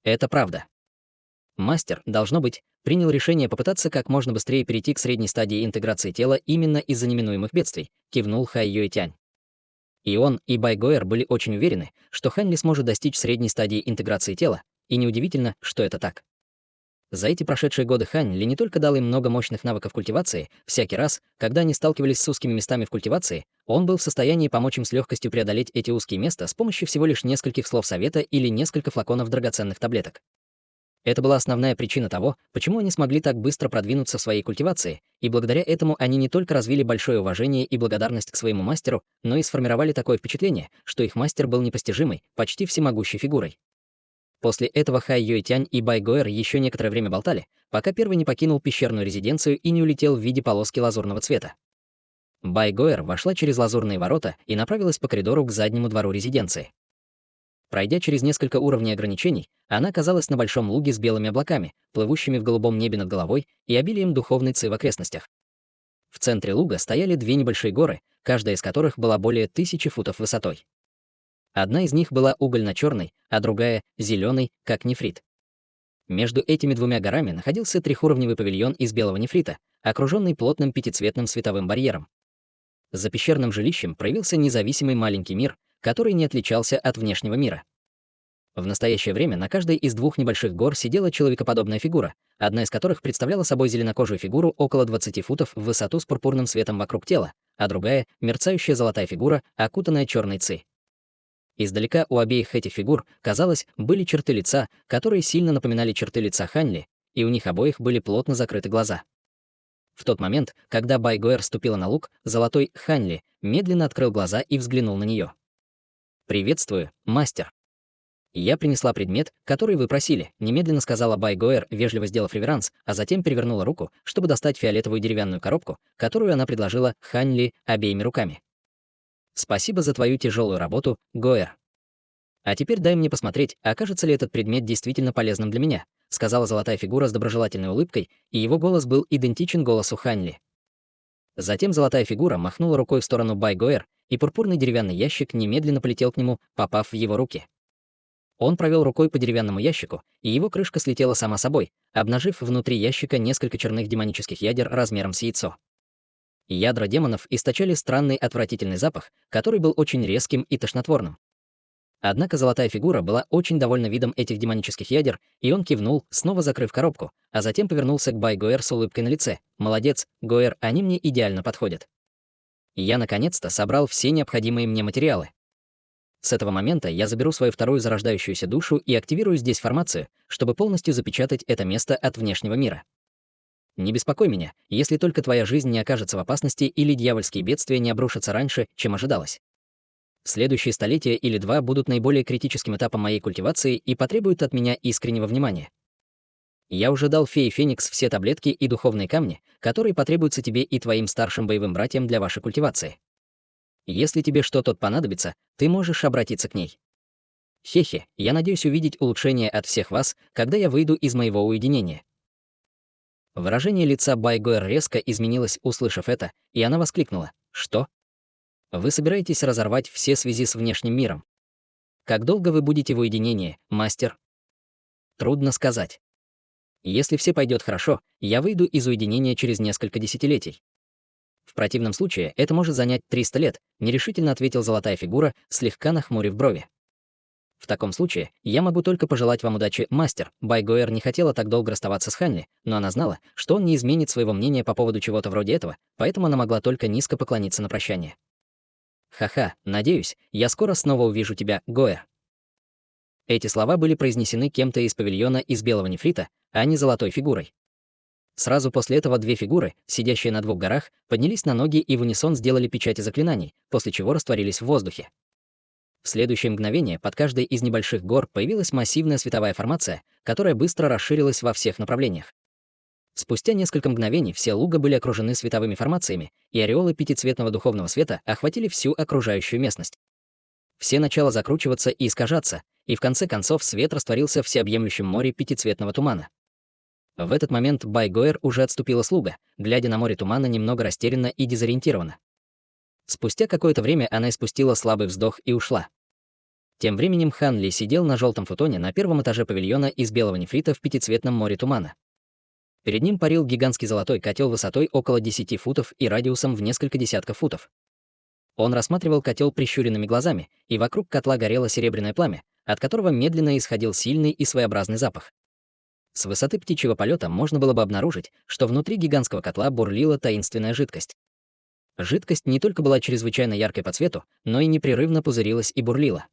«Это правда. Мастер, должно быть, принял решение попытаться как можно быстрее перейти к средней стадии интеграции тела именно из-за неминуемых бедствий», — кивнул Хай Юэтянь. И он, и Байгоэр были очень уверены, что Хань Ли сможет достичь средней стадии интеграции тела, и неудивительно, что это так. За эти прошедшие годы Хань Ли не только дал им много мощных навыков культивации, всякий раз, когда они сталкивались с узкими местами в культивации, он был в состоянии помочь им с легкостью преодолеть эти узкие места с помощью всего лишь нескольких слов совета или несколько флаконов драгоценных таблеток. Это была основная причина того, почему они смогли так быстро продвинуться в своей культивации, и благодаря этому они не только развили большое уважение и благодарность к своему мастеру, но и сформировали такое впечатление, что их мастер был непостижимой, почти всемогущей фигурой. После этого Хай Юэтянь и Бай Гоэр еще некоторое время болтали, пока первый не покинул пещерную резиденцию и не улетел в виде полоски лазурного цвета. Бай Гоэр вошла через лазурные ворота и направилась по коридору к заднему двору резиденции. Пройдя через несколько уровней ограничений, она оказалась на большом луге с белыми облаками, плывущими в голубом небе над головой и обилием духовной ци в окрестностях. В центре луга стояли две небольшие горы, каждая из которых была более 1000 футов высотой. Одна из них была угольно-черной, а другая — зеленой, как нефрит. Между этими двумя горами находился трехуровневый павильон из белого нефрита, окруженный плотным пятицветным световым барьером. За пещерным жилищем проявился независимый маленький мир, который не отличался от внешнего мира. В настоящее время на каждой из двух небольших гор сидела человекоподобная фигура, одна из которых представляла собой зеленокожую фигуру около 20 футов в высоту с пурпурным светом вокруг тела, а другая — мерцающая золотая фигура, окутанная черной ци. Издалека у обеих этих фигур, казалось, были черты лица, которые сильно напоминали черты лица Ханьли, и у них обоих были плотно закрыты глаза. В тот момент, когда Бай Гоэр ступила на луг, золотой Ханьли медленно открыл глаза и взглянул на нее. «Приветствую, мастер». «Я принесла предмет, который вы просили», — немедленно сказала Бай Гоэр, вежливо сделав реверанс, а затем перевернула руку, чтобы достать фиолетовую деревянную коробку, которую она предложила Ханьли обеими руками. «Спасибо за твою тяжелую работу, Гоэр. А теперь дай мне посмотреть, окажется ли этот предмет действительно полезным для меня», — сказала золотая фигура с доброжелательной улыбкой, и его голос был идентичен голосу Ханьли. Затем золотая фигура махнула рукой в сторону Бай Гоэр, и пурпурный деревянный ящик немедленно полетел к нему, попав в его руки. Он провел рукой по деревянному ящику, и его крышка слетела сама собой, обнажив внутри ящика несколько черных демонических ядер размером с яйцо. Ядра демонов источали странный отвратительный запах, который был очень резким и тошнотворным. Однако золотая фигура была очень довольна видом этих демонических ядер, и он кивнул, снова закрыв коробку, а затем повернулся к Бай Гоэр с улыбкой на лице. «Молодец, Гоэр, они мне идеально подходят. Я наконец-то собрал все необходимые мне материалы. С этого момента я заберу свою вторую зарождающуюся душу и активирую здесь формацию, чтобы полностью запечатать это место от внешнего мира. Не беспокой меня, если только твоя жизнь не окажется в опасности или дьявольские бедствия не обрушатся раньше, чем ожидалось. Следующие столетия или два будут наиболее критическим этапом моей культивации и потребуют от меня искреннего внимания. Я уже дал фее Феникс все таблетки и духовные камни, которые потребуются тебе и твоим старшим боевым братьям для вашей культивации. Если тебе что-то понадобится, ты можешь обратиться к ней. Хе-хе, я надеюсь увидеть улучшение от всех вас, когда я выйду из моего уединения». Выражение лица Бай Гоэр резко изменилось, услышав это, и она воскликнула: «Что? Вы собираетесь разорвать все связи с внешним миром? Как долго вы будете в уединении, мастер?» «Трудно сказать. Если все пойдет хорошо, я выйду из уединения через несколько десятилетий. В противном случае это может занять 300 лет», — нерешительно ответил золотая фигура, слегка нахмурив брови. «В таком случае я могу только пожелать вам удачи, мастер». Бай Гоэр не хотела так долго расставаться с Ханли, но она знала, что он не изменит своего мнения по поводу чего-то вроде этого, поэтому она могла только низко поклониться на прощание. «Ха-ха, надеюсь, я скоро снова увижу тебя, Гоэр». Эти слова были произнесены кем-то из павильона из белого нефрита, а не золотой фигурой. Сразу после этого две фигуры, сидящие на двух горах, поднялись на ноги и в унисон сделали печати заклинаний, после чего растворились в воздухе. В следующее мгновение под каждой из небольших гор появилась массивная световая формация, которая быстро расширилась во всех направлениях. Спустя несколько мгновений все луга были окружены световыми формациями, и ореолы пятицветного духовного света охватили всю окружающую местность. Все начало закручиваться и искажаться, и в конце концов свет растворился в всеобъемлющем море пятицветного тумана. В этот момент Бай Гоэр уже отступила с луга, глядя на море тумана немного растерянно и дезориентированно. Спустя какое-то время она испустила слабый вздох и ушла. Тем временем Ханли сидел на желтом футоне на первом этаже павильона из белого нефрита в пятицветном море тумана. Перед ним парил гигантский золотой котел высотой около 10 футов и радиусом в несколько десятков футов. Он рассматривал котел прищуренными глазами, и вокруг котла горело серебряное пламя, от которого медленно исходил сильный и своеобразный запах. С высоты птичьего полета можно было бы обнаружить, что внутри гигантского котла бурлила таинственная жидкость. Жидкость не только была чрезвычайно яркой по цвету, но и непрерывно пузырилась и бурлила.